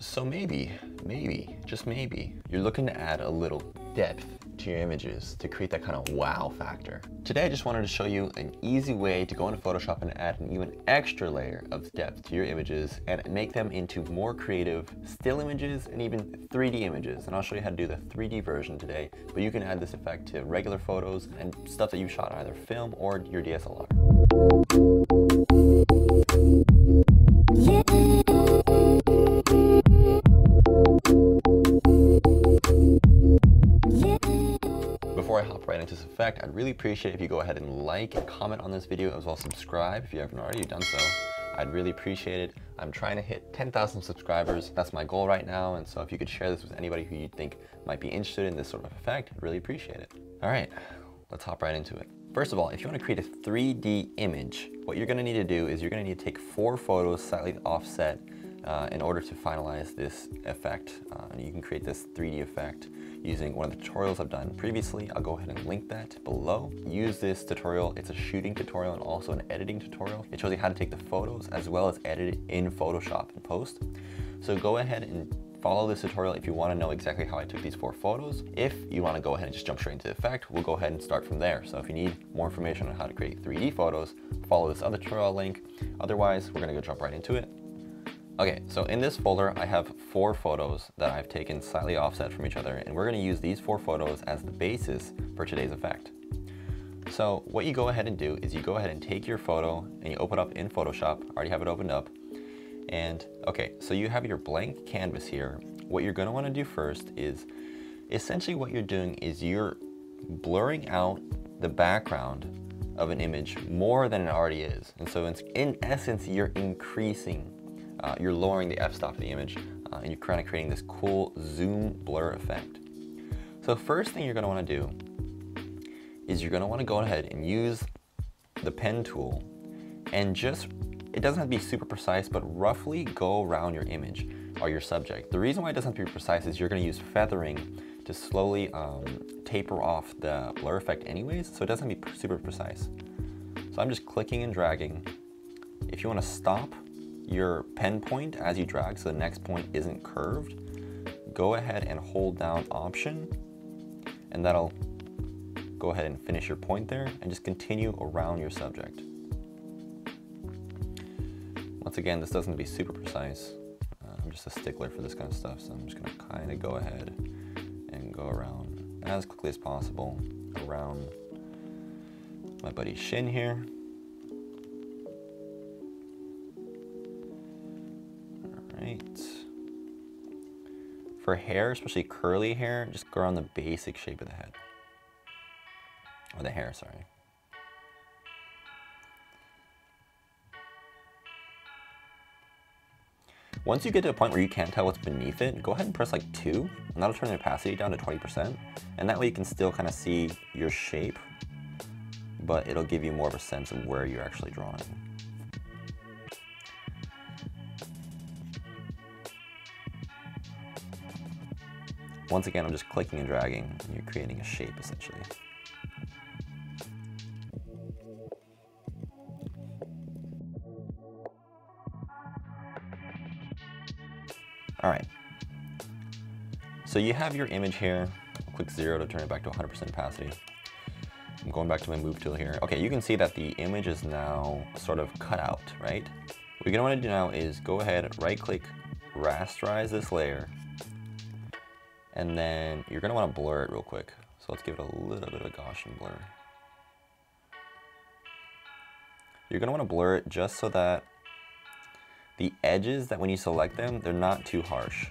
So maybe, just maybe, you're looking to add a little depth to your images to create that kind of wow factor. Today I just wanted to show you an easy way to go into Photoshop and add an even extra layer of depth to your images and make them into more creative still images and even 3D images. And I'll show you how to do the 3D version today, but you can add this effect to regular photos and stuff that you shot on either film or your DSLR. Before I hop right into this effect, I'd really appreciate if you go ahead and like and comment on this video, as well as subscribe if you haven't already done so. I'd really appreciate it. I'm trying to hit 10,000 subscribers. That's my goal right now, and so if you could share this with anybody who you think might be interested in this sort of effect, I'd really appreciate it. All right, let's hop right into it. First of all, if you want to create a 3D image, what you're going to need to do is you're going to need to take 4 photos slightly offset in order to finalize this effect. And you can create this 3D effect using one of the tutorials I've done previously. I'll go ahead and link that below. Use this tutorial. It's a shooting tutorial and also an editing tutorial. It shows you how to take the photos as well as edit it in Photoshop and post. So go ahead and follow this tutorial if you want to know exactly how I took these 4 photos. If you want to go ahead and just jump straight into the effect, we'll go ahead and start from there. So if you need more information on how to create 3D photos, follow this other tutorial link. Otherwise, we're going to go jump right into it. Okay, so in this folder, I have 4 photos that I've taken slightly offset from each other, and we're going to use these 4 photos as the basis for today's effect. So what you go ahead and do is you go ahead and take your photo and you open up in Photoshop. I already have it opened up. And okay, so you have your blank canvas here. What you're going to want to do first is, essentially what you're doing is you're blurring out the background of an image more than it already is. And so in essence, you're increasing you're lowering the f-stop of the image and you're kind of creating this cool zoom blur effect. So first thing you're going to want to do is you're going to want to go ahead and use the pen tool and just, it doesn't have to be super precise, but roughly go around your image or your subject. The reason why it doesn't have to be precise is you're going to use feathering to slowly taper off the blur effect anyways, so it doesn't have to be super precise. So I'm just clicking and dragging. If you want to stop your pen point as you drag so the next point isn't curved, go ahead and hold down Option, and that'll go ahead and finish your point there and just continue around your subject. Once again, this doesn't have to be super precise. I'm just a stickler for this kind of stuff, so I'm just going to kind of go ahead and go around as quickly as possible around my buddy's shin here. For hair, especially curly hair, just go around the basic shape of the head. Or the hair, sorry. Once you get to a point where you can't tell what's beneath it, go ahead and press like 2, and that'll turn the opacity down to 20%. And that way you can still kind of see your shape, but it'll give you more of a sense of where you're actually drawing. Once again, I'm just clicking and dragging, and you're creating a shape essentially. All right, so you have your image here. I'll click 0 to turn it back to 100% opacity. I'm going back to my move tool here. Okay, you can see that the image is now sort of cut out, right? What you're gonna wanna do now is go ahead, right click, rasterize this layer, and then you're gonna wanna blur it real quick. So let's give it a little bit of a Gaussian blur. You're gonna wanna blur it just so that the edges, that when you select them, they're not too harsh.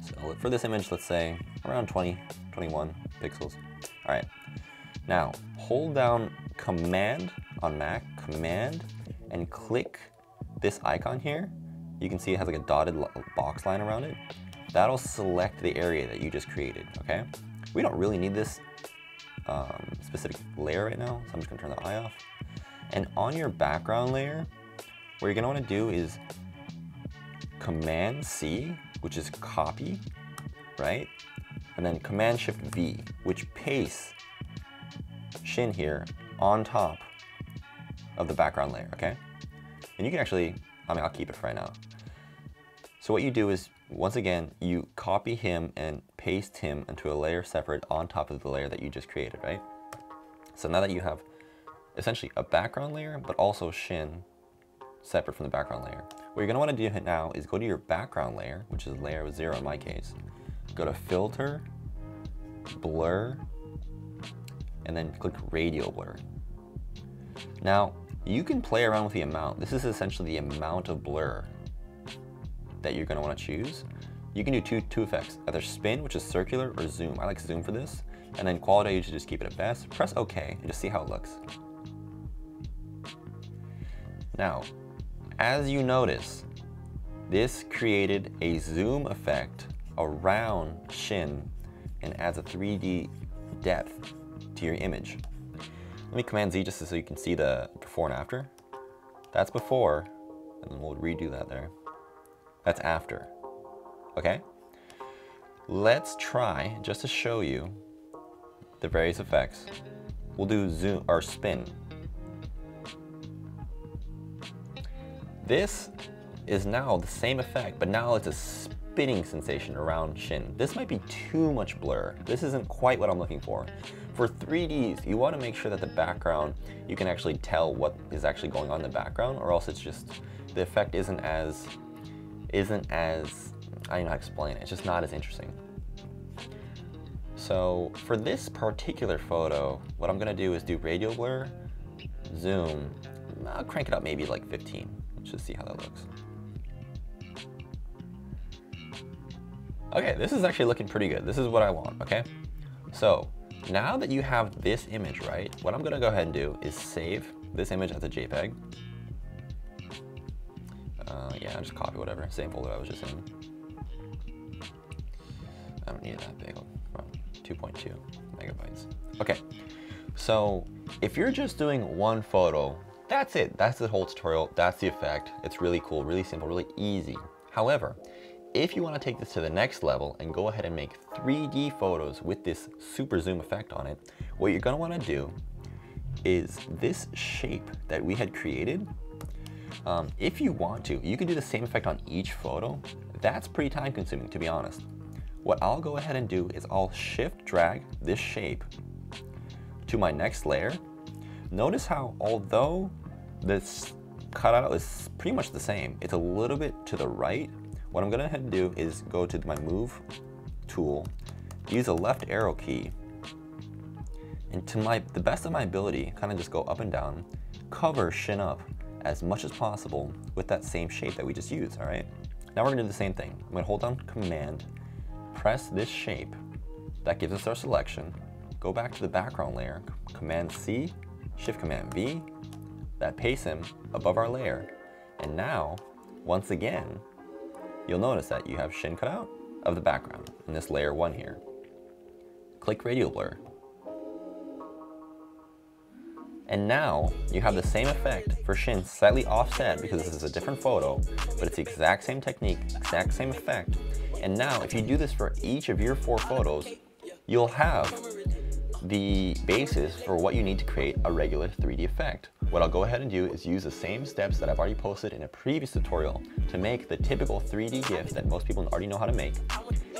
So for this image, let's say around 20, 21 pixels. All right, now hold down Command on Mac, Command, and click this icon here. You can see it has like a dotted box line around it. That'll select the area that you just created, okay? We don't really need this specific layer right now, so I'm just gonna turn the eye off. And on your background layer, what you're gonna wanna do is Command C, which is copy, right? And then Command Shift V, which pastes Shin here on top of the background layer, okay? And you can actually, I mean, I'll keep it for right now. So what you do is, once again, you copy him and paste him into a layer separate on top of the layer that you just created, right? So now that you have essentially a background layer, but also Shin separate from the background layer. What you're gonna wanna do now is go to your background layer, which is layer 0 in my case. Go to Filter, Blur, and then click Radial Blur. Now, you can play around with the amount. This is essentially the amount of blur that you're gonna wanna choose. You can do two effects, either spin, which is circular, or zoom. I like zoom for this. And then quality, you should just keep it at best. Press OK and just see how it looks. Now, as you notice, this created a zoom effect around Shin and adds a 3D depth to your image. Let me Command Z just so you can see the before and after. That's before, and then we'll redo that there. That's after, okay? Let's try, just to show you the various effects, we'll do zoom or spin. This is now the same effect, but now it's a spinning sensation around Shin. This might be too much blur. This isn't quite what I'm looking for. For 3Ds, you want to make sure that the background, you can actually tell what is actually going on in the background, or else it's just, the effect isn't as, I don't know how to explain it. It's just not as interesting. So for this particular photo, what I'm gonna do is do radial blur, zoom, I'll crank it up maybe like 15. Let's just see how that looks. Okay, this is actually looking pretty good. This is what I want, okay? So now that you have this image, right, what I'm gonna go ahead and do is save this image as a JPEG. Yeah, I'll just copy whatever, same folder I was just in. I don't need it that big, 2.2 megabytes. Okay, so if you're just doing one photo, that's it. That's the whole tutorial. That's the effect. It's really cool, really simple, really easy. However, if you want to take this to the next level and go ahead and make 3D photos with this super zoom effect on it, what you're going to want to do is this shape that we had created. If you want to, you can do the same effect on each photo. That's pretty time consuming, to be honest. What I'll go ahead and do is I'll shift drag this shape to my next layer. Notice how although this cutout is pretty much the same, it's a little bit to the right. What I'm gonna go ahead and do is go to my move tool, use the left arrow key, and to the best of my ability, kind of just go up and down, cover Shin up as much as possible with that same shape that we just used, all right? Now we're gonna do the same thing. I'm gonna hold down Command, press this shape, that gives us our selection, go back to the background layer, Command C, Shift Command V, that pastes him above our layer. And now, once again, you'll notice that you have Shin cut out of the background in this layer 1 here. Click Radial Blur. And now you have the same effect for Shin slightly offset because this is a different photo, but it's the exact same technique, exact same effect. And now if you do this for each of your 4 photos, you'll have the basis for what you need to create a regular 3D effect. What I'll go ahead and do is use the same steps that I've already posted in a previous tutorial to make the typical 3D GIF that most people already know how to make.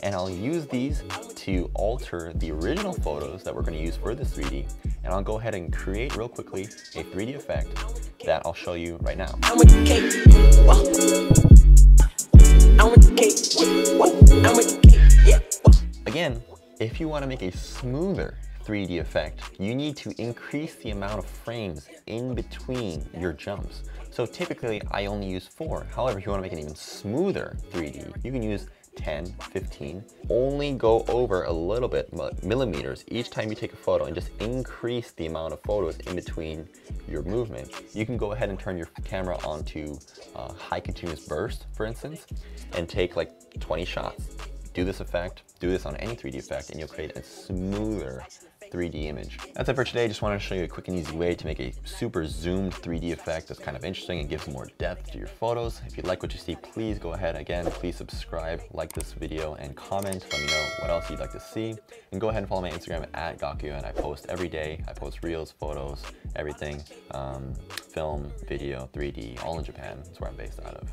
And I'll use these to alter the original photos that we're going to use for this 3D. And I'll go ahead and create real quickly a 3D effect that I'll show you right now. Again, if you want to make a smoother 3D effect, you need to increase the amount of frames in between your jumps. So typically I only use 4. However, if you want to make an even smoother 3D, you can use 10, 15. Only go over a little bit, millimeters, each time you take a photo and just increase the amount of photos in between your movement. You can go ahead and turn your camera onto high continuous burst, for instance, and take like 20 shots. Do this effect, do this on any 3D effect, and you'll create a smoother 3D image. That's it for today. Just wanted to show you a quick and easy way to make a super zoomed 3D effect that's kind of interesting and gives more depth to your photos. If you like what you see, please go ahead. Again, please subscribe, like this video, and comment. Let me know what else you'd like to see. And go ahead and follow my Instagram at Gakkyou, and I post every day. I post reels, photos, everything, film, video, 3D, all in Japan. That's where I'm based out of.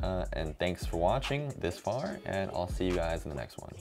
And thanks for watching this far, and I'll see you guys in the next one.